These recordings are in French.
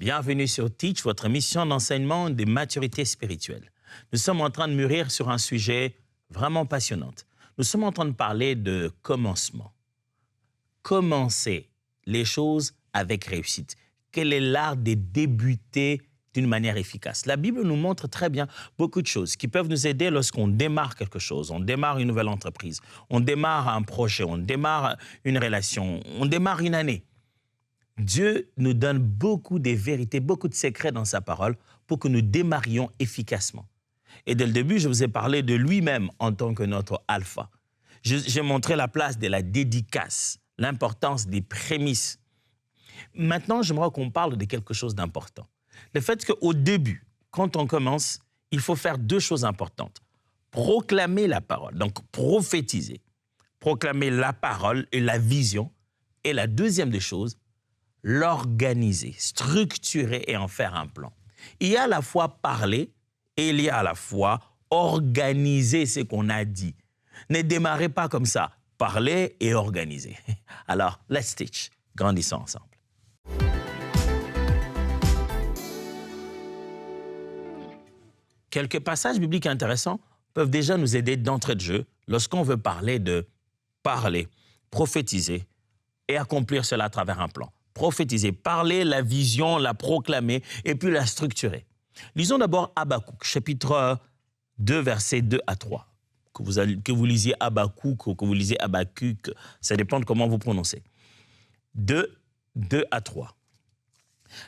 Bienvenue sur Teach, votre mission d'enseignement des maturités spirituelles. Nous sommes en train de mûrir sur un sujet vraiment passionnant. Nous sommes en train de parler de commencement. Commencer les choses avec réussite. Quel est l'art de débuter d'une manière efficace? La Bible nous montre très bien beaucoup de choses qui peuvent nous aider lorsqu'on démarre quelque chose. On démarre une nouvelle entreprise, on démarre un projet, on démarre une relation, on démarre une année. Dieu nous donne beaucoup de vérités, beaucoup de secrets dans sa parole pour que nous démarrions efficacement. Et dès le début, je vous ai parlé de lui-même en tant que notre alpha. J'ai montré la place de la dédicace, l'importance des prémices. Maintenant, j'aimerais qu'on parle de quelque chose d'important. Le fait qu'au début, quand on commence, il faut faire deux choses importantes. Proclamer la parole, donc prophétiser. Proclamer la parole et la vision. Et la deuxième des choses, l'organiser, structurer et en faire un plan. Il y a à la fois parler et il y a à la fois organiser ce qu'on a dit. Ne démarrez pas comme ça. Parler et organiser. Alors, let's teach. Grandissons ensemble. Quelques passages bibliques intéressants peuvent déjà nous aider d'entrée de jeu lorsqu'on veut parler de parler, prophétiser et accomplir cela à travers un plan. Prophétiser, parler, la vision, la proclamer et puis la structurer. Lisons d'abord Habakkuk, chapitre 2, versets 2 à 3. Que vous lisiez Habakkuk ou que vous lisiez Habakkuk, ça dépend de comment vous prononcez. 2 à 3.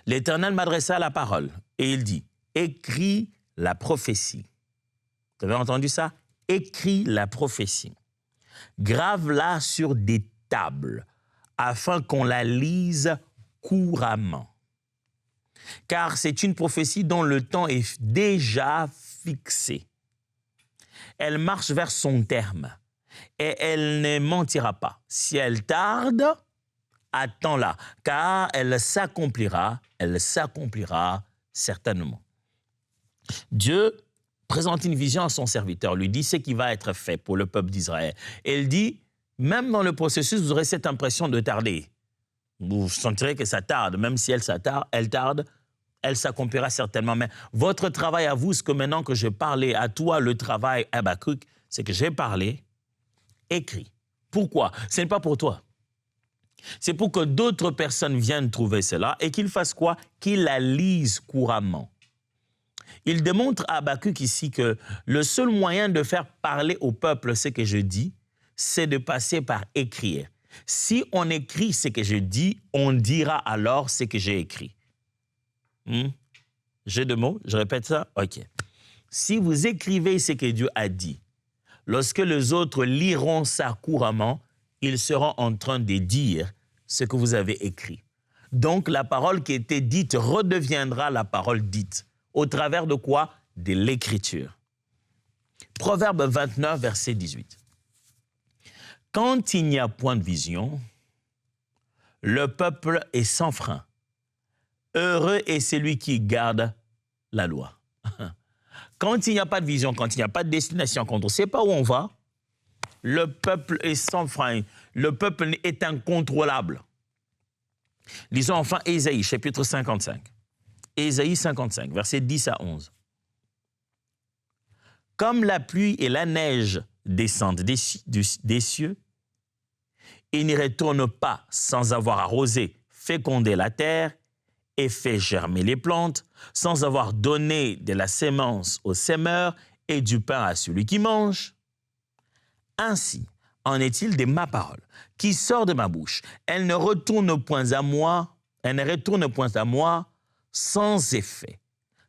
L'Éternel m'adressa la parole et il dit, écris la prophétie. Vous avez entendu ça? Écris la prophétie. Grave-la sur des tables, afin qu'on la lise couramment. Car c'est une prophétie dont le temps est déjà fixé. Elle marche vers son terme et elle ne mentira pas. Si elle tarde, attends-la, car elle s'accomplira certainement. Dieu présente une vision à son serviteur, lui dit ce qui va être fait pour le peuple d'Israël. Et il dit, même dans le processus, vous aurez cette impression de tarder. Vous sentirez que ça tarde, même si elle tarde, elle s'accomplira certainement. Mais votre travail à vous, ce que maintenant que je parlais à toi, le travail Habakkuk, c'est que j'ai parlé, écrit. Pourquoi? Ce n'est pas pour toi. C'est pour que d'autres personnes viennent trouver cela et qu'ils fassent quoi? Qu'ils la lisent couramment. Il démontre à Habakkuk ici que le seul moyen de faire parler au peuple ce que je dis, c'est de passer par écrire. Si on écrit ce que je dis, on dira alors ce que j'ai écrit. J'ai deux mots, je répète ça? OK. Si vous écrivez ce que Dieu a dit, lorsque les autres liront ça couramment, ils seront en train de dire ce que vous avez écrit. Donc, la parole qui était dite redeviendra la parole dite. Au travers de quoi? De l'écriture. Proverbe 29, verset 18. Quand il n'y a point de vision, le peuple est sans frein. Heureux est celui qui garde la loi. Quand il n'y a pas de vision, quand il n'y a pas de destination, quand on ne sait pas où on va, le peuple est sans frein. Le peuple est incontrôlable. Lisons enfin Ésaïe, chapitre 55. Ésaïe 55, versets 10 à 11. Comme la pluie et la neige descendent des cieux, et n'y retournent pas sans avoir arrosé, fécondé la terre et fait germer les plantes, sans avoir donné de la sémence au semeur et du pain à celui qui mange. Ainsi en est-il de ma parole, qui sort de ma bouche. Elle ne retourne point à moi sans effet,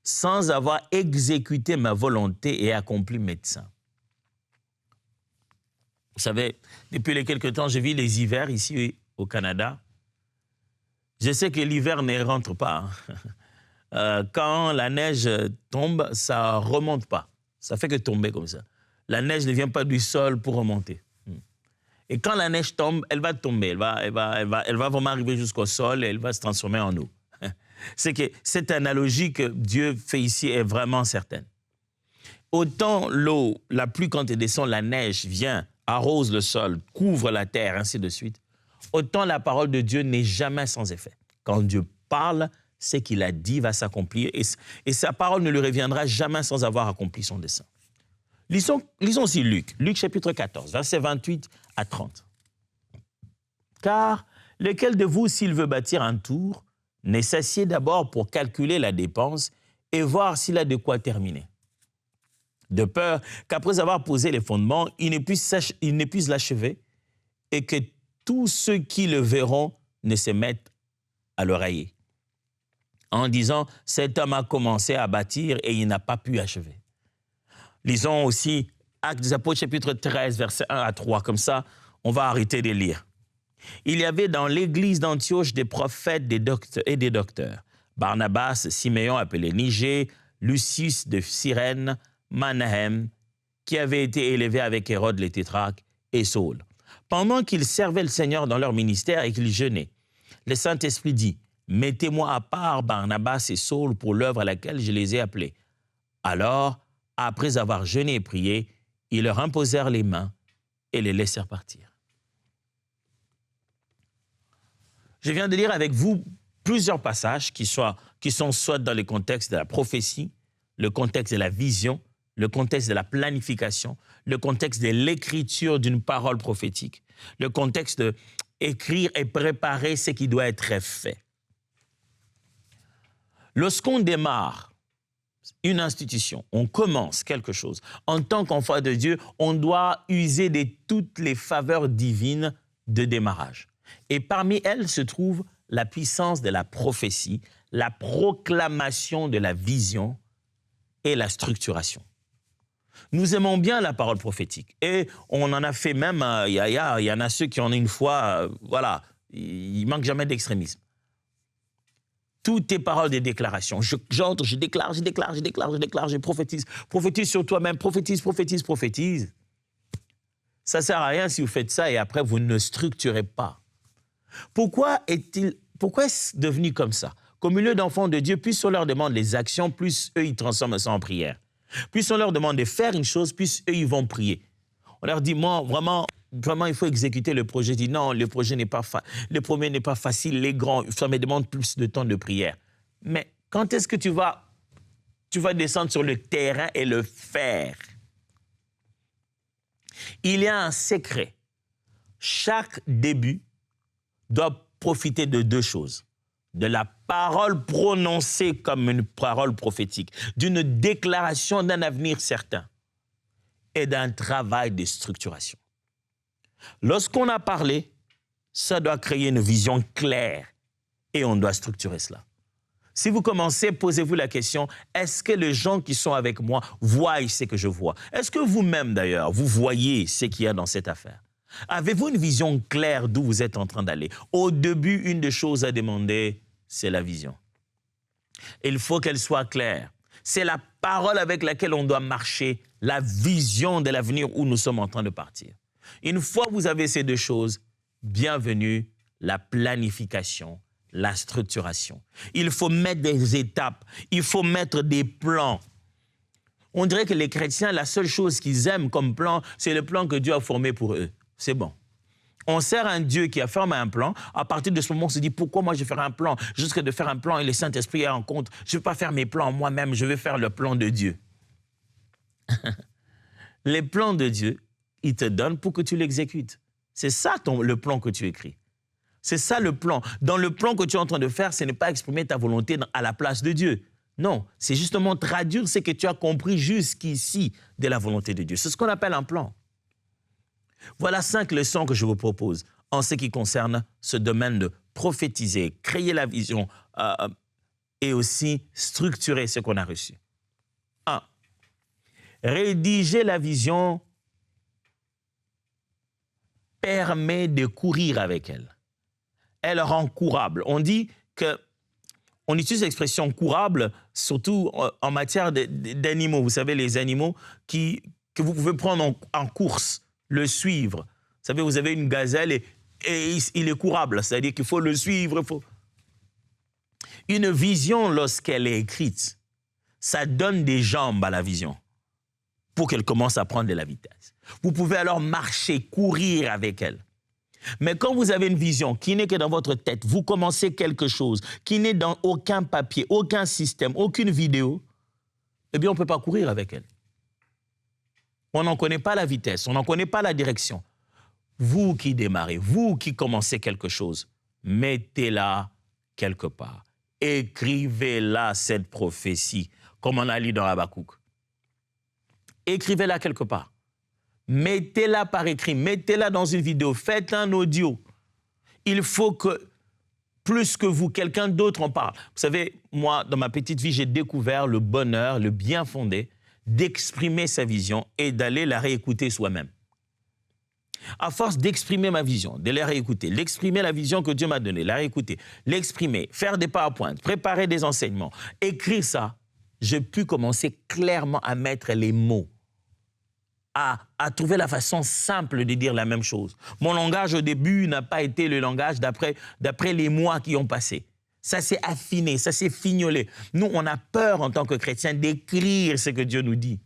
sans avoir exécuté ma volonté et accompli mes desseins. Vous savez, depuis quelques temps, j'ai vu les hivers ici au Canada. Je sais que l'hiver ne rentre pas. Quand la neige tombe, ça ne remonte pas. Ça fait que tomber comme ça. La neige ne vient pas du sol pour remonter. Et quand la neige tombe, elle va tomber. Elle va vraiment arriver jusqu'au sol et elle va se transformer en eau. C'est que cette analogie que Dieu fait ici est vraiment certaine. Autant l'eau, la pluie quand elle descend, la neige vient, arrose le sol, couvre la terre, ainsi de suite. Autant la parole de Dieu n'est jamais sans effet. Quand Dieu parle, ce qu'il a dit va s'accomplir et sa parole ne lui reviendra jamais sans avoir accompli son dessein. Lisons aussi Luc chapitre 14, versets 28 à 30. « Car lequel de vous, s'il veut bâtir un tour, n'est s'assied d'abord pour calculer la dépense et voir s'il a de quoi terminer. De peur qu'après avoir posé les fondements, il ne puisse l'achever et que tous ceux qui le verront ne se mettent à l'oreiller, en disant « Cet homme a commencé à bâtir et il n'a pas pu achever. » Lisons aussi Actes des Apôtres, chapitre 13, versets 1 à 3. Comme ça, on va arrêter de lire. « Il y avait dans l'église d'Antioche des prophètes et des docteurs. Barnabas, Siméon appelé Niger, Lucius de Cyrène, Manahem, qui avait été élevé avec Hérode le tétrarque, et Saul. Pendant qu'ils servaient le Seigneur dans leur ministère et qu'ils jeûnaient, le Saint-Esprit dit, « Mettez-moi à part Barnabas et Saul pour l'œuvre à laquelle je les ai appelés. » Alors, après avoir jeûné et prié, ils leur imposèrent les mains et les laissèrent partir. Je viens de lire avec vous plusieurs passages qui sont soit dans le contexte de la prophétie, le contexte de la vision, le contexte de la planification, le contexte de l'écriture d'une parole prophétique, le contexte d'écrire et préparer ce qui doit être fait. Lorsqu'on démarre une institution, on commence quelque chose, en tant qu'enfant de Dieu, on doit user de toutes les faveurs divines de démarrage. Et parmi elles se trouve la puissance de la prophétie, la proclamation de la vision et la structuration. Nous aimons bien la parole prophétique et on en a fait même, il y en a ceux qui en ont une fois, voilà, il manque jamais d'extrémisme. Toutes tes paroles des déclarations. J'entre, je déclare, je prophétise. Prophétise sur toi-même, prophétise. Ça ne sert à rien si vous faites ça et après vous ne structurez pas. Pourquoi est-ce devenu comme ça? Qu'au milieu d'enfants de Dieu, plus on leur demande les actions, plus eux, ils transforment ça en prière. Plus on leur demande de faire une chose, plus eux, ils vont prier. On leur dit, moi, vraiment, il faut exécuter le projet. Je dis, non, le projet n'est pas facile, les grands, ça me demande plus de temps de prière. Mais quand est-ce que tu vas descendre sur le terrain et le faire? Il y a un secret. Chaque début doit profiter de deux choses. De la parole prononcée comme une parole prophétique, d'une déclaration d'un avenir certain et d'un travail de structuration. Lorsqu'on a parlé, ça doit créer une vision claire et on doit structurer cela. Si vous commencez, posez-vous la question, est-ce que les gens qui sont avec moi voient ce que je vois? Est-ce que vous-même d'ailleurs, vous voyez ce qu'il y a dans cette affaire? Avez-vous une vision claire d'où vous êtes en train d'aller? Au début, une des choses à demander, c'est la vision. Il faut qu'elle soit claire. C'est la parole avec laquelle on doit marcher, la vision de l'avenir où nous sommes en train de partir. Une fois que vous avez ces deux choses, bienvenue la planification, la structuration. Il faut mettre des étapes, il faut mettre des plans. On dirait que les chrétiens, la seule chose qu'ils aiment comme plan, c'est le plan que Dieu a formé pour eux. C'est bon. On sert un Dieu qui a formé un plan. À partir de ce moment, on se dit, pourquoi moi je vais faire un plan? Jusque de faire un plan et le Saint-Esprit est en compte. Je ne vais pas faire mes plans moi-même, je vais faire le plan de Dieu. Les plans de Dieu, il te donne pour que tu l'exécutes. C'est ça le plan que tu écris. C'est ça le plan. Dans le plan que tu es en train de faire, ce n'est pas exprimer ta volonté à la place de Dieu. Non, c'est justement traduire ce que tu as compris jusqu'ici de la volonté de Dieu. C'est ce qu'on appelle un plan. Voilà 5 leçons que je vous propose en ce qui concerne ce domaine de prophétiser, créer la vision et aussi structurer ce qu'on a reçu. 1. Rédiger la vision permet de courir avec elle. Elle rend courable. On dit on utilise l'expression courable surtout en matière d'animaux. Vous savez, les animaux que vous pouvez prendre en course, le suivre. Vous savez, vous avez une gazelle et il est courable, c'est-à-dire qu'il faut le suivre. Une vision, lorsqu'elle est écrite, ça donne des jambes à la vision pour qu'elle commence à prendre de la vitesse. Vous pouvez alors marcher, courir avec elle. Mais quand vous avez une vision qui n'est que dans votre tête, vous commencez quelque chose qui n'est dans aucun papier, aucun système, aucune vidéo, eh bien, on ne peut pas courir avec elle. On n'en connaît pas la vitesse, on n'en connaît pas la direction. Vous qui démarrez, vous qui commencez quelque chose, mettez-la quelque part. Écrivez-la, cette prophétie, comme on a lu dans Habakkuk. Écrivez-la quelque part. Mettez-la par écrit, mettez-la dans une vidéo, faites un audio. Il faut que, plus que vous, quelqu'un d'autre en parle. Vous savez, moi, dans ma petite vie, j'ai découvert le bonheur, le bien fondé d'exprimer sa vision et d'aller la réécouter soi-même. À force d'exprimer ma vision, de la réécouter, d'exprimer la vision que Dieu m'a donnée, la réécouter, l'exprimer, faire des PowerPoint, préparer des enseignements, écrire ça, j'ai pu commencer clairement à mettre les mots, à trouver la façon simple de dire la même chose. Mon langage au début n'a pas été le langage d'après les mois qui ont passé. Ça s'est affiné, ça s'est fignolé. Nous, on a peur en tant que chrétiens d'écrire ce que Dieu nous dit,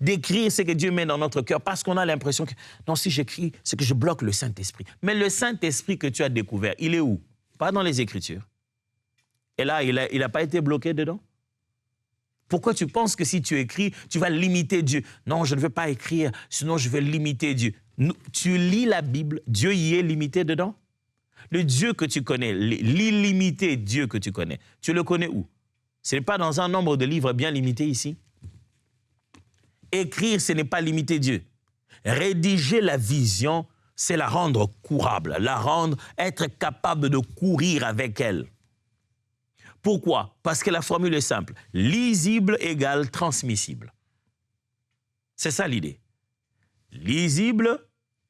d'écrire ce que Dieu met dans notre cœur, parce qu'on a l'impression que, non, si j'écris, c'est que je bloque le Saint-Esprit. Mais le Saint-Esprit que tu as découvert, il est où? Pas dans les Écritures. Et là, il n'a pas été bloqué dedans? Pourquoi tu penses que si tu écris, tu vas limiter Dieu? Non, je ne veux pas écrire, sinon je vais limiter Dieu. Tu lis la Bible, Dieu y est limité dedans? Le Dieu que tu connais, l'illimité Dieu que tu connais, tu le connais où? Ce n'est pas dans un nombre de livres bien limité ici? Écrire, ce n'est pas limiter Dieu. Rédiger la vision, c'est la rendre courable, être capable de courir avec elle. Pourquoi? Parce que la formule est simple. Lisible égale transmissible. C'est ça l'idée. Lisible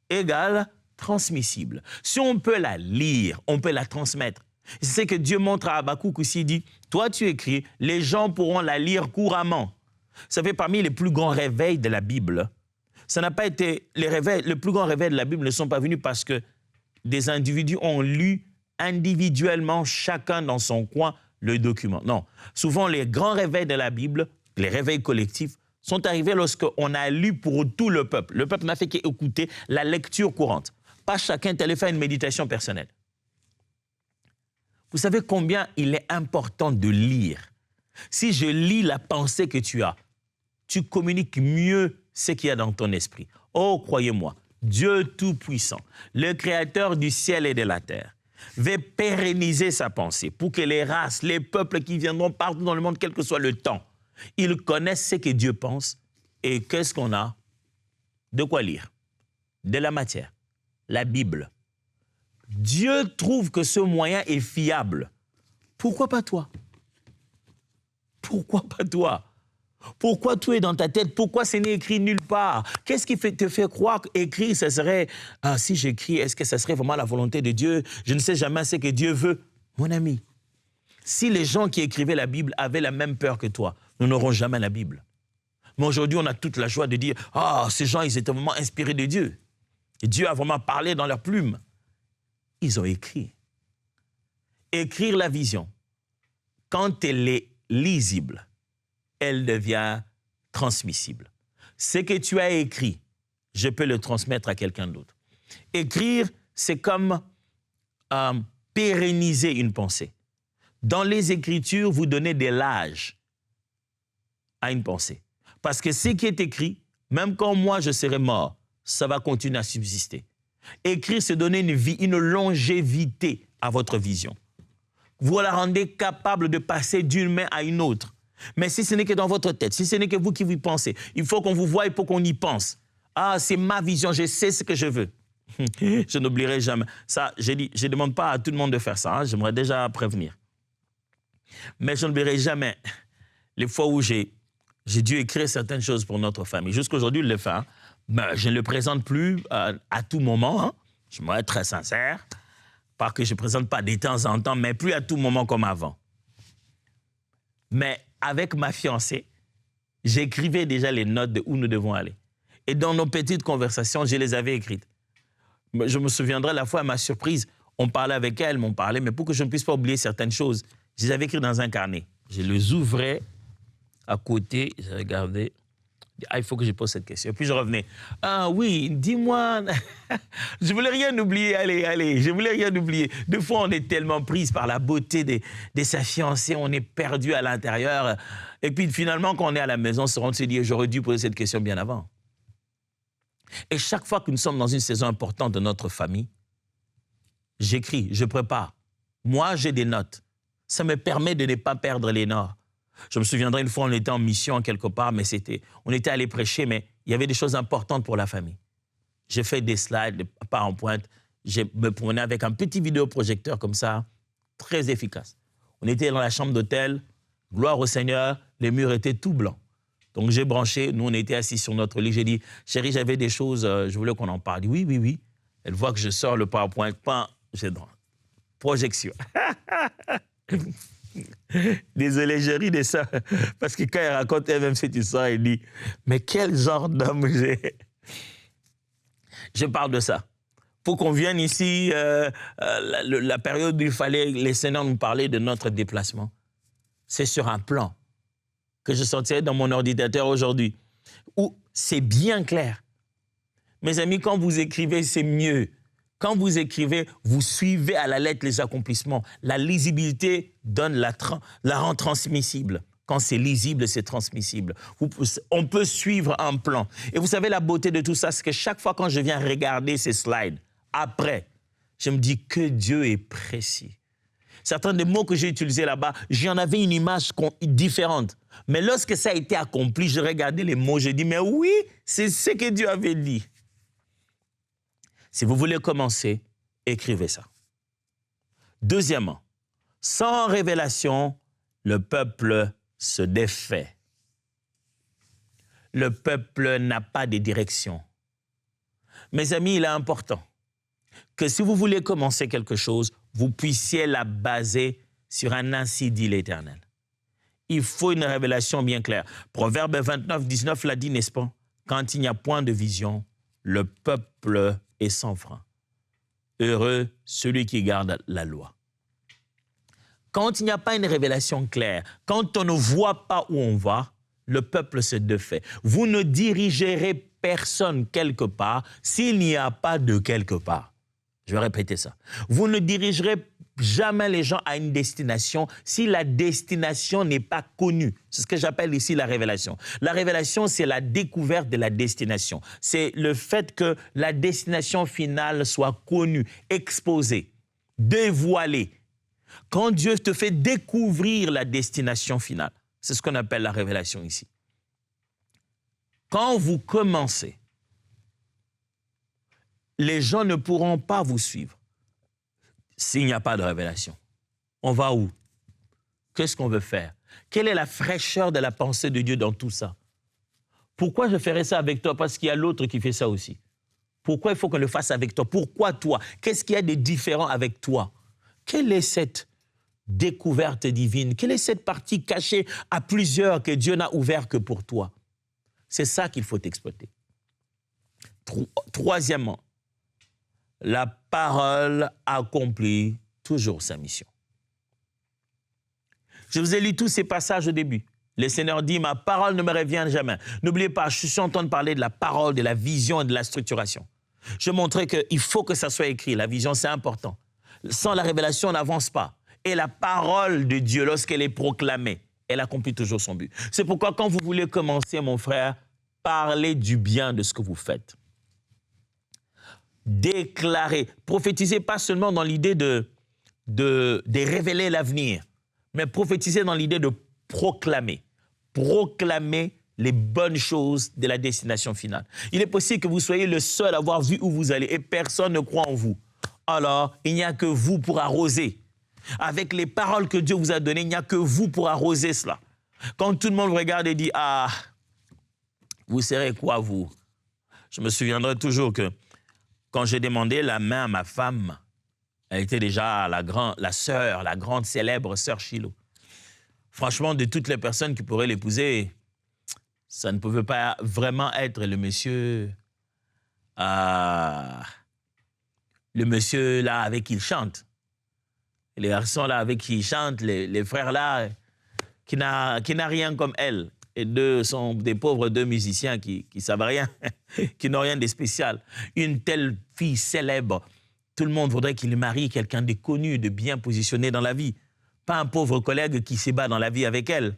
égale transmissible. Si on peut la lire, on peut la transmettre. C'est ce que Dieu montre à Habakkuk aussi, il dit, toi tu écris, les gens pourront la lire couramment. Ça fait parmi les plus grands réveils de la Bible. Ça n'a pas été les plus grands réveils de la Bible ne sont pas venus parce que des individus ont lu individuellement, chacun dans son coin, le document. Non. Souvent, les grands réveils de la Bible, les réveils collectifs, sont arrivés lorsqu'on a lu pour tout le peuple. Le peuple n'a fait qu'écouter la lecture courante. Pas chacun est allé faire une méditation personnelle. Vous savez combien il est important de lire. Si je lis la pensée que tu as, tu communiques mieux ce qu'il y a dans ton esprit. Oh, croyez-moi, Dieu Tout-Puissant, le Créateur du ciel et de la terre, va pérenniser sa pensée pour que les races, les peuples qui viendront partout dans le monde, quel que soit le temps, ils connaissent ce que Dieu pense et qu'est-ce qu'on a? De quoi lire? De la matière, la Bible. Dieu trouve que ce moyen est fiable. Pourquoi pas toi? Pourquoi pas toi? Pourquoi tout est dans ta tête? Pourquoi ce n'est écrit nulle part? Qu'est-ce qui te fait croire qu'écrire, ça serait... Ah, si j'écris, est-ce que ça serait vraiment la volonté de Dieu? Je ne sais jamais ce que Dieu veut. Mon ami, si les gens qui écrivaient la Bible avaient la même peur que toi, nous n'aurons jamais la Bible. Mais aujourd'hui, on a toute la joie de dire « Ah, ces gens, ils étaient vraiment inspirés de Dieu. Et Dieu a vraiment parlé dans leurs plumes. » Ils ont écrit. Écrire la vision, quand elle est lisible, elle devient transmissible. Ce que tu as écrit, je peux le transmettre à quelqu'un d'autre. Écrire, c'est comme pérenniser une pensée. Dans les Écritures, vous donnez de l'âge à une pensée. Parce que ce qui est écrit, même quand moi je serai mort, ça va continuer à subsister. Écrire, c'est donner une vie, une longévité à votre vision. Vous la rendez capable de passer d'une main à une autre. Mais si ce n'est que dans votre tête, si ce n'est que vous qui vous pensez, il faut qu'on vous voie et pour qu'on y pense. Ah, c'est ma vision, je sais ce que je veux. Je n'oublierai jamais. Ça, je ne demande pas à tout le monde de faire ça, hein, j'aimerais déjà prévenir. Mais je n'oublierai jamais les fois où j'ai dû écrire certaines choses pour notre famille. Jusqu'à aujourd'hui, je le fais. Hein. Ben, je ne le présente plus à tout moment. Hein. Je vais être très sincère. Pas que je ne présente pas de temps en temps, mais plus à tout moment comme avant. Mais avec ma fiancée, j'écrivais déjà les notes de où nous devons aller. Et dans nos petites conversations, je les avais écrites. Je me souviendrai la fois à ma surprise, on parlait avec elle, on parlait, mais pour que je ne puisse pas oublier certaines choses, je les avais écrites dans un carnet. Je les ouvrais à côté, je regardais, Ah, il faut que je pose cette question. Et puis je revenais. Ah oui, dis-moi. Je voulais rien oublier. Allez, je voulais rien oublier. Des fois, on est tellement prise par la beauté de sa fiancée, on est perdu à l'intérieur. Et puis finalement, quand on est à la maison, on se dit, j'aurais dû poser cette question bien avant. Et chaque fois que nous sommes dans une saison importante de notre famille, j'écris, je prépare. Moi, j'ai des notes. Ça me permet de ne pas perdre les notes. Je me souviendrai une fois, on était en mission quelque part, mais on était allé prêcher, mais il y avait des choses importantes pour la famille. J'ai fait des slides, pas en pointe. Je me promenais avec un petit vidéoprojecteur comme ça, très efficace. On était dans la chambre d'hôtel, gloire au Seigneur, les murs étaient tout blancs. Donc j'ai branché, nous on était assis sur notre lit, j'ai dit, chérie, j'avais des choses, je voulais qu'on en parle. Elle dit, oui. Elle voit que je sors le PowerPoint, j'ai projection. Désolé, je ris de ça, parce que quand elle raconte elle-même cette histoire, elle dit, mais quel genre d'homme j'ai. Je parle de ça. Pour qu'on vienne ici, la période où il fallait, les seigneurs nous parler de notre déplacement, c'est sur un plan que je sortirai dans mon ordinateur aujourd'hui, où c'est bien clair. Mes amis, quand vous écrivez, c'est mieux. Quand vous écrivez, vous suivez à la lettre les accomplissements. La lisibilité la rend transmissible. Quand c'est lisible, c'est transmissible. On peut suivre un plan. Et vous savez, la beauté de tout ça, c'est que chaque fois quand je viens regarder ces slides, après, je me dis que Dieu est précis. Certains des mots que j'ai utilisés là-bas, j'en avais une image différente. Mais lorsque ça a été accompli, je regardais les mots, je dis, mais oui, c'est ce que Dieu avait dit. Si vous voulez commencer, écrivez ça. Deuxièmement, sans révélation, le peuple se défait. Le peuple n'a pas de direction. Mes amis, il est important que si vous voulez commencer quelque chose, vous puissiez la baser sur un ainsi dit l'Éternel. Il faut une révélation bien claire. Proverbe 29, 19 l'a dit, n'est-ce pas? Quand il n'y a point de vision, le peuple est sans frein. Heureux celui qui garde la loi. Quand il n'y a pas une révélation claire, quand on ne voit pas où on va, le peuple se défait. Vous ne dirigerez personne quelque part s'il n'y a pas de quelque part. Je vais répéter ça. Vous ne dirigerez jamais les gens à une destination si la destination n'est pas connue. C'est ce que j'appelle ici la révélation. La révélation, c'est la découverte de la destination. C'est le fait que la destination finale soit connue, exposée, dévoilée. Quand Dieu te fait découvrir la destination finale, c'est ce qu'on appelle la révélation ici. Quand vous commencez, les gens ne pourront pas vous suivre s'il n'y a pas de révélation. On va où? Qu'est-ce qu'on veut faire? Quelle est la fraîcheur de la pensée de Dieu dans tout ça? Pourquoi je ferais ça avec toi? Parce qu'il y a l'autre qui fait ça aussi. Pourquoi il faut qu'on le fasse avec toi? Pourquoi toi? Qu'est-ce qu'il y a de différent avec toi? Quelle est cette découverte divine? Quelle est cette partie cachée à plusieurs que Dieu n'a ouvert que pour toi? C'est ça qu'il faut exploiter. Troisièmement, la parole accomplit toujours sa mission. Je vous ai lu tous ces passages au début. Le Seigneur dit, ma parole ne me revient jamais. N'oubliez pas, je suis en train de parler de la parole, de la vision et de la structuration. Je montrais qu'il faut que ça soit écrit. La vision, c'est important. Sans la révélation, on n'avance pas. Et la parole de Dieu, lorsqu'elle est proclamée, elle accomplit toujours son but. C'est pourquoi quand vous voulez commencer, mon frère, parlez du bien de ce que vous faites. Déclarer, prophétiser pas seulement dans l'idée de révéler l'avenir, mais prophétiser dans l'idée de proclamer. Proclamer les bonnes choses de la destination finale. Il est possible que vous soyez le seul à avoir vu où vous allez et personne ne croit en vous. Alors, il n'y a que vous pour arroser. Avec les paroles que Dieu vous a données, il n'y a que vous pour arroser cela. Quand tout le monde vous regarde et dit, ah, vous serez quoi vous? Je me souviendrai toujours que quand j'ai demandé la main à ma femme, elle était déjà la grande célèbre sœur Chilo. Franchement, de toutes les personnes qui pourraient l'épouser, ça ne pouvait pas vraiment être le monsieur là avec qui il chante. Les garçons là avec qui il chante, les frères là, qui n'a rien comme elle. Et deux sont des pauvres deux musiciens qui ne savent rien, qui n'ont rien de spécial. Une telle fille célèbre, tout le monde voudrait qu'il marie quelqu'un de connu, de bien positionné dans la vie. Pas un pauvre collègue qui s'ébat dans la vie avec elle.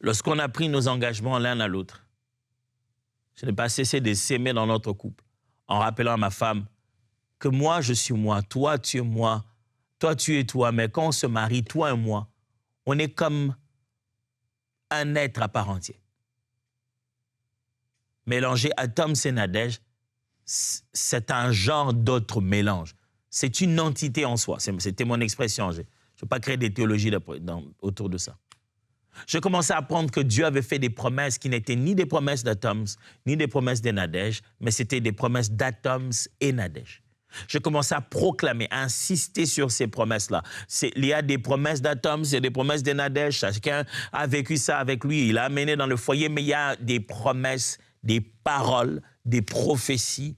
Lorsqu'on a pris nos engagements l'un à l'autre, je n'ai pas cessé de s'aimer dans notre couple, en rappelant à ma femme que moi, je suis moi, toi, tu es moi, toi, tu es toi, mais quand on se marie, toi et moi, on est comme un être à part entière. Mélanger Atoms et Nadège, c'est un genre d'autre mélange. C'est une entité en soi. C'était mon expression. Je ne veux pas créer des théologies autour de ça. Je commençais à apprendre que Dieu avait fait des promesses qui n'étaient ni des promesses d'Atoms, ni des promesses des Nadège, mais c'était des promesses d'Atoms et Nadège. Je commençais à proclamer, à insister sur ces promesses-là. Il y a des promesses d'Atoms, il y a des promesses des Nadège. Chacun a vécu ça avec lui. Il a amené dans le foyer, mais il y a des promesses, des paroles, des prophéties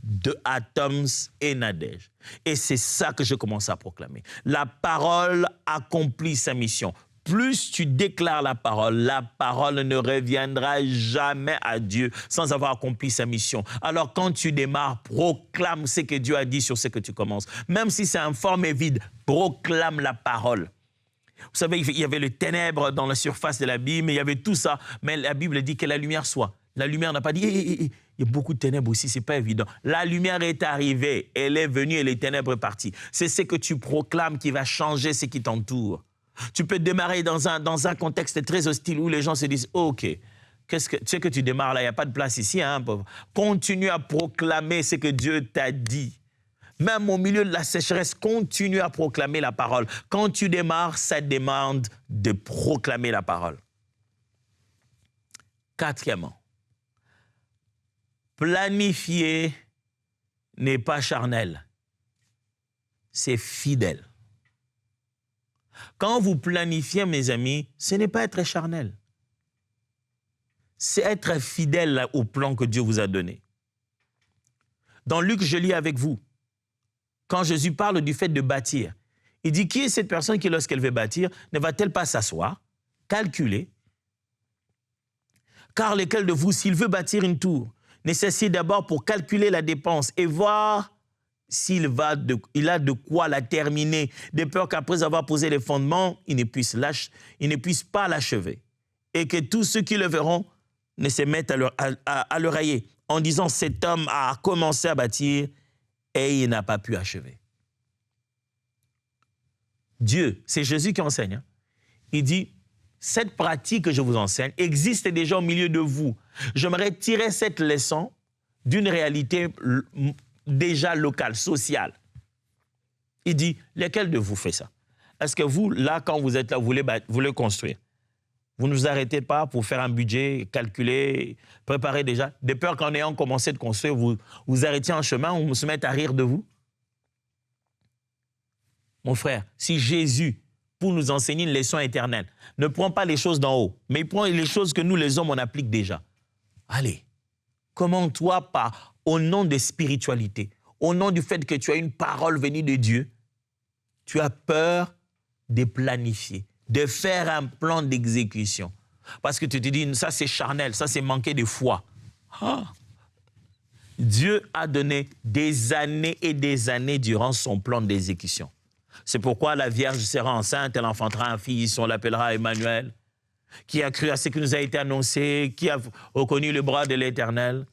de Atoms et Nadège. Et c'est ça que je commence à proclamer. La parole accomplit sa mission. Plus tu déclares la parole ne reviendra jamais à Dieu sans avoir accompli sa mission. Alors quand tu démarres, proclame ce que Dieu a dit sur ce que tu commences. Même si c'est informe et vide, proclame la parole. Vous savez, il y avait le ténèbre dans la surface de l'abîme, il y avait tout ça, mais la Bible dit que la lumière soit. La lumière n'a pas dit, il y a beaucoup de ténèbres aussi, c'est pas évident. La lumière est arrivée, elle est venue et les ténèbres sont parties. C'est ce que tu proclames qui va changer ce qui t'entoure. Tu peux démarrer dans un contexte très hostile où les gens se disent oh, « Ok, tu sais que tu démarres là, il n'y a pas de place ici. Hein, pauvre. » Continue à proclamer ce que Dieu t'a dit. Même au milieu de la sécheresse, continue à proclamer la parole. Quand tu démarres, ça demande de proclamer la parole. Quatrièmement, planifier n'est pas charnel, c'est fidèle. Quand vous planifiez, mes amis, ce n'est pas être charnel. C'est être fidèle au plan que Dieu vous a donné. Dans Luc, je lis avec vous, quand Jésus parle du fait de bâtir, il dit, qui est cette personne qui, lorsqu'elle veut bâtir, ne va-t-elle pas s'asseoir, calculer? Car lequel de vous, s'il veut bâtir une tour, nécessite d'abord pour calculer la dépense et voir s'il a de quoi la terminer, de peur qu'après avoir posé les fondements, il ne puisse pas l'achever. Et que tous ceux qui le verront ne se mettent à le railler, en disant, cet homme a commencé à bâtir et il n'a pas pu achever. Dieu, c'est Jésus qui enseigne. Hein? Il dit, cette pratique que je vous enseigne existe déjà au milieu de vous. J'aimerais tirer cette leçon d'une réalité déjà locale, sociale. Il dit, lesquels de vous fait ça? Est-ce que vous, là, quand vous êtes là, vous voulez construire? Vous ne vous arrêtez pas pour faire un budget, calculer, préparer déjà? De peur qu'en ayant commencé de construire, vous arrêtiez en chemin, on se mette à rire de vous? Mon frère, si Jésus, pour nous enseigner une leçon éternelle, ne prend pas les choses d'en haut, mais il prend les choses que nous, les hommes, on applique déjà. Allez, comment toi, au nom de spiritualité, au nom du fait que tu as une parole venue de Dieu, tu as peur de planifier, de faire un plan d'exécution. Parce que tu te dis, ça c'est charnel, ça c'est manquer de foi. Ah. Dieu a donné des années et des années durant son plan d'exécution. C'est pourquoi la Vierge sera enceinte, elle enfantera un fils, on l'appellera Emmanuel, qui a cru à ce qui nous a été annoncé, qui a reconnu le bras de l'Éternel.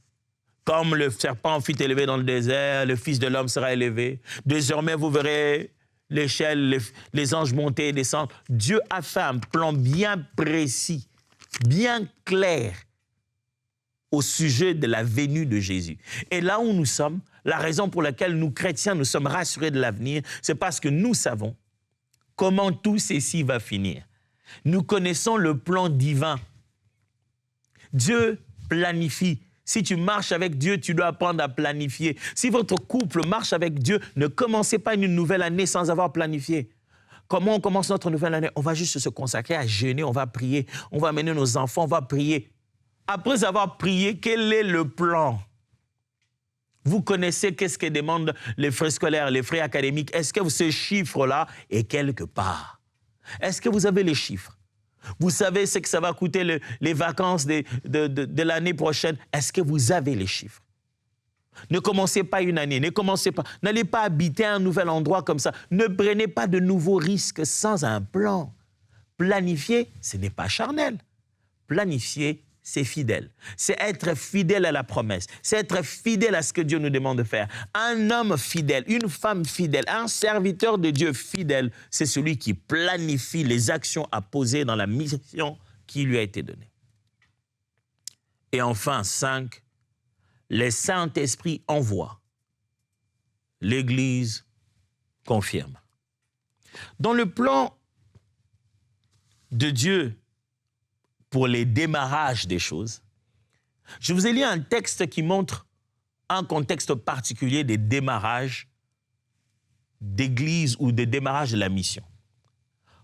Comme le serpent fut élevé dans le désert, le Fils de l'homme sera élevé. Désormais, vous verrez l'échelle, les anges monter et descendre. Dieu a fait un plan bien précis, bien clair au sujet de la venue de Jésus. Et là où nous sommes, la raison pour laquelle nous, chrétiens, nous sommes rassurés de l'avenir, c'est parce que nous savons comment tout ceci va finir. Nous connaissons le plan divin. Dieu planifie. Si tu marches avec Dieu, tu dois apprendre à planifier. Si votre couple marche avec Dieu, ne commencez pas une nouvelle année sans avoir planifié. Comment on commence notre nouvelle année? On va juste se consacrer à jeûner, on va prier, on va amener nos enfants, on va prier. Après avoir prié, quel est le plan? Vous connaissez qu'est-ce que demandent les frais scolaires, les frais académiques. Est-ce que ce chiffre-là est quelque part? Est-ce que vous avez les chiffres? Vous savez ce que ça va coûter les vacances de l'année prochaine. Est-ce que vous avez les chiffres? Ne commencez pas une année, ne commencez pas. N'allez pas habiter un nouvel endroit comme ça. Ne prenez pas de nouveaux risques sans un plan. Planifier, ce n'est pas charnel. Planifier, c'est fidèle. C'est être fidèle à la promesse. C'est être fidèle à ce que Dieu nous demande de faire. Un homme fidèle, une femme fidèle, un serviteur de Dieu fidèle, c'est celui qui planifie les actions à poser dans la mission qui lui a été donnée. Et enfin, 5, le Saint-Esprit envoie. L'Église confirme. Dans le plan de Dieu pour les démarrages des choses, je vous ai lu un texte qui montre un contexte particulier des démarrages d'église ou des démarrages de la mission.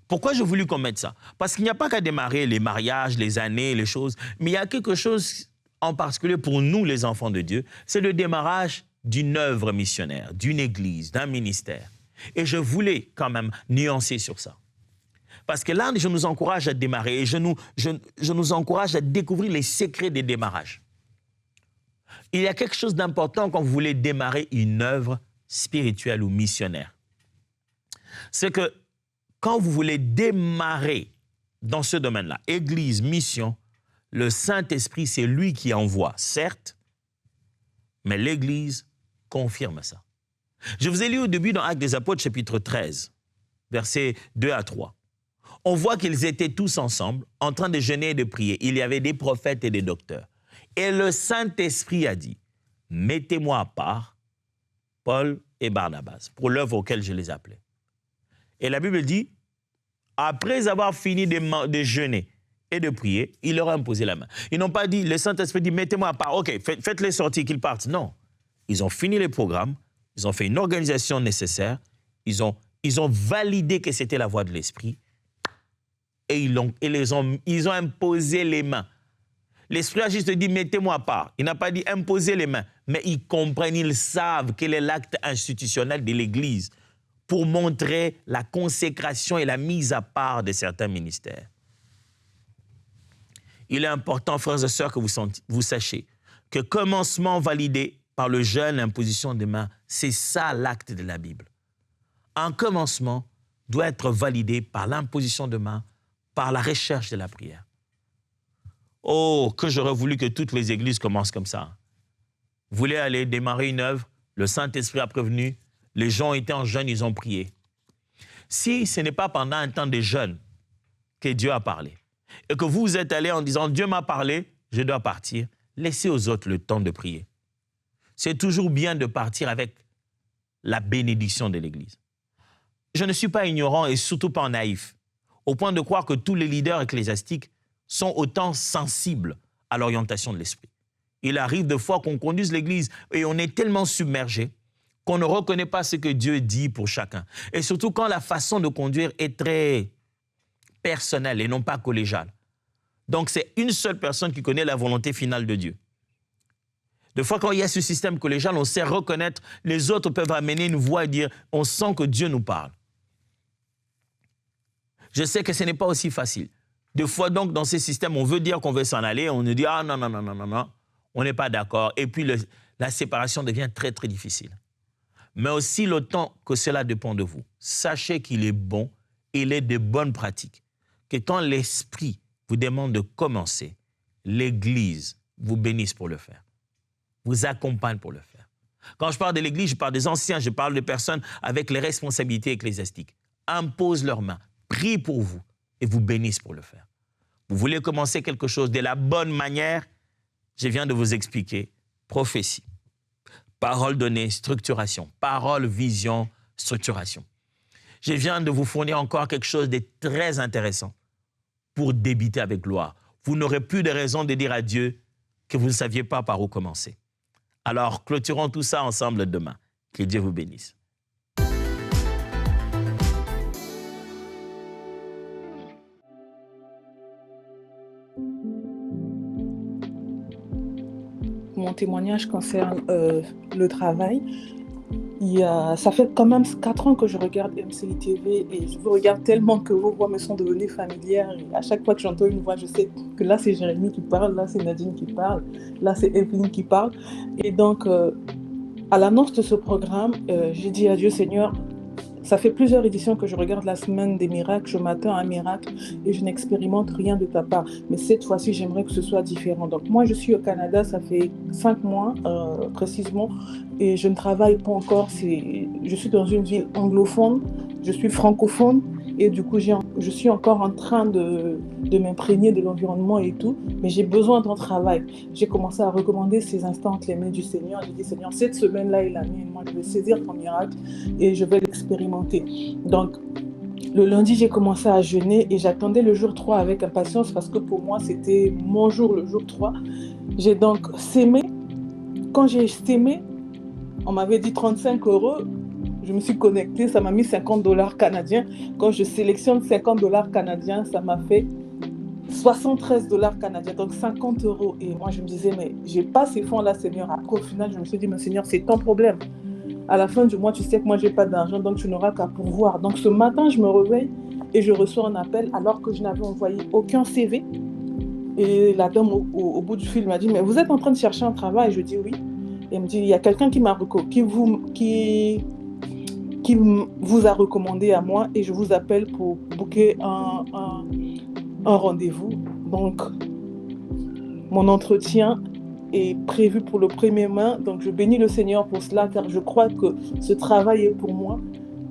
Pourquoi j'ai voulu qu'on mette ça? Parce qu'il n'y a pas qu'à démarrer les mariages, les années, les choses, mais il y a quelque chose en particulier pour nous, les enfants de Dieu, c'est le démarrage d'une œuvre missionnaire, d'une église, d'un ministère. Et je voulais quand même nuancer sur ça. Parce que là, je nous encourage à démarrer et je nous encourage à découvrir les secrets des démarrages. Il y a quelque chose d'important quand vous voulez démarrer une œuvre spirituelle ou missionnaire. C'est que quand vous voulez démarrer dans ce domaine-là, église, mission, le Saint-Esprit, c'est lui qui envoie, certes, mais l'Église confirme ça. Je vous ai lu au début dans Actes des Apôtres, chapitre 13, versets 2 à 3. On voit qu'ils étaient tous ensemble, en train de jeûner et de prier. Il y avait des prophètes et des docteurs. Et le Saint-Esprit a dit, « Mettez-moi à part Paul et Barnabas, pour l'œuvre auquel je les appelais. » Et la Bible dit, après avoir fini de jeûner et de prier, il leur a imposé la main. Ils n'ont pas dit, le Saint-Esprit dit, mettez-moi à part, ok, faites-les sortir, qu'ils partent. Non, ils ont fini les programmes, ils ont fait une organisation nécessaire, ils ont validé que c'était la voie de l'Esprit et ils ont imposé les mains. L'Esprit a juste dit, mettez-moi à part. Il n'a pas dit imposer les mains, mais ils comprennent, ils savent quel est l'acte institutionnel de l'Église pour montrer la consécration et la mise à part de certains ministères. Il est important, frères et sœurs, que vous sachiez que commencement validé par le jeûne, l'imposition des mains, c'est ça l'acte de la Bible. Un commencement doit être validé par l'imposition de mains, par la recherche de la prière. Oh, que j'aurais voulu que toutes les églises commencent comme ça. Vous voulez aller démarrer une œuvre, le Saint-Esprit a prévenu, les gens étaient en jeûne, ils ont prié. Si ce n'est pas pendant un temps de jeûne que Dieu a parlé, et que vous êtes allé en disant « Dieu m'a parlé, je dois partir », laissez aux autres le temps de prier. C'est toujours bien de partir avec la bénédiction de l'Église. Je ne suis pas ignorant et surtout pas naïf, au point de croire que tous les leaders ecclésiastiques sont autant sensibles à l'orientation de l'Esprit. Il arrive de fois qu'on conduise l'Église et on est tellement submergé qu'on ne reconnaît pas ce que Dieu dit pour chacun. Et surtout quand la façon de conduire est très personnelle et non pas collégiale. Donc c'est une seule personne qui connaît la volonté finale de Dieu. Des fois, quand il y a ce système collégial, on sait reconnaître, les autres peuvent amener une voix et dire, on sent que Dieu nous parle. Je sais que ce n'est pas aussi facile. Des fois, donc, dans ces systèmes, on veut dire qu'on veut s'en aller, on nous dit, ah non, non, non, non, non, non, on n'est pas d'accord. Et puis, la séparation devient très, très difficile. Mais aussi, le temps que cela dépend de vous, sachez qu'il est bon, il est de bonnes pratiques, que quand l'Esprit vous demande de commencer, l'Église vous bénisse pour le faire, vous accompagne pour le faire. Quand je parle de l'Église, je parle des anciens, je parle de personnes avec les responsabilités ecclésiastiques. Imposent leurs mains, prient pour vous et vous bénissent pour le faire. Vous voulez commencer quelque chose de la bonne manière, je viens de vous expliquer, prophétie, parole donnée, structuration, parole, vision, structuration. Je viens de vous fournir encore quelque chose de très intéressant pour débuter avec gloire. Vous n'aurez plus de raison de dire à Dieu que vous ne saviez pas par où commencer. Alors, clôturons tout ça ensemble demain. Que Dieu vous bénisse. Mon témoignage concerne le travail. Ça fait quand même 4 ans que je regarde MCI TV et je vous regarde tellement que vos voix me sont devenues familières. Et à chaque fois que j'entends une voix, je sais que là, c'est Jérémy qui parle, là, c'est Nadine qui parle, là, c'est Evelyne qui parle. Et donc, à l'annonce de ce programme, j'ai dit à Dieu, Seigneur, ça fait plusieurs éditions que je regarde la semaine des miracles, je m'attends à un miracle et je n'expérimente rien de ta part. Mais cette fois-ci, j'aimerais que ce soit différent. Donc moi, je suis au Canada, ça fait 5 mois précisément, et je ne travaille pas encore. Je suis dans une ville anglophone, je suis francophone, et du coup, je suis encore en train de m'imprégner de l'environnement et tout, mais j'ai besoin d'un travail. J'ai commencé à recommander ces instants entre les mains du Seigneur. J'ai dit, Seigneur, cette semaine-là est la mienne. Moi, je vais saisir ton miracle et je vais l'expérimenter. Donc, le lundi, j'ai commencé à jeûner et j'attendais le jour 3 avec impatience parce que pour moi, c'était mon jour, le jour 3. J'ai donc sémé. Quand j'ai sémé, on m'avait dit 35 euros. Je me suis connectée, ça m'a mis 50 dollars canadiens. Quand je sélectionne 50 dollars canadiens, ça m'a fait 73 dollars canadiens, donc 50 euros. Et moi, je me disais, mais j'ai pas ces fonds-là, Seigneur. Après, au final, je me suis dit, mais Seigneur, c'est ton problème. À la fin du mois, tu sais que moi, j'ai pas d'argent, donc tu n'auras qu'à pourvoir. Donc ce matin, je me réveille et je reçois un appel alors que je n'avais envoyé aucun CV. Et la dame au bout du fil m'a dit, mais vous êtes en train de chercher un travail? Je dis oui. Et elle me dit, il y a quelqu'un qui vous a recommandé à moi et je vous appelle pour booker un rendez-vous. Donc, mon entretien est prévu pour le 1er mai. Donc, je bénis le Seigneur pour cela, car je crois que ce travail est pour moi.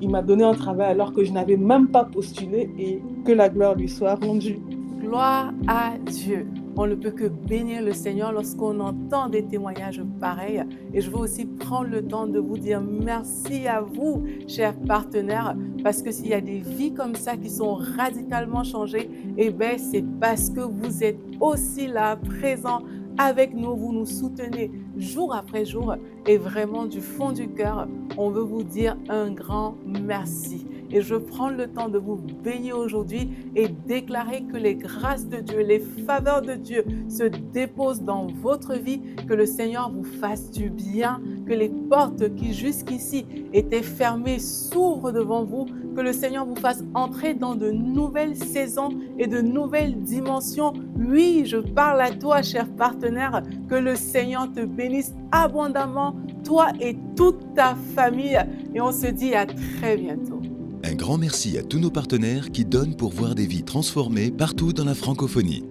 Il m'a donné un travail alors que je n'avais même pas postulé, et que la gloire lui soit rendue. Gloire à Dieu. On ne peut que bénir le Seigneur lorsqu'on entend des témoignages pareils. Et je veux aussi prendre le temps de vous dire merci à vous, chers partenaires, parce que s'il y a des vies comme ça qui sont radicalement changées, eh bien, c'est parce que vous êtes aussi là, présents avec nous, vous nous soutenez jour après jour. Et vraiment, du fond du cœur, on veut vous dire un grand merci. Et je prends le temps de vous bénir aujourd'hui et déclarer que les grâces de Dieu, les faveurs de Dieu se déposent dans votre vie, que le Seigneur vous fasse du bien, que les portes qui jusqu'ici étaient fermées s'ouvrent devant vous, que le Seigneur vous fasse entrer dans de nouvelles saisons et de nouvelles dimensions. Oui, je parle à toi, cher partenaire, que le Seigneur te bénisse abondamment, toi et toute ta famille. Et on se dit à très bientôt. Un grand merci à tous nos partenaires qui donnent pour voir des vies transformées partout dans la francophonie.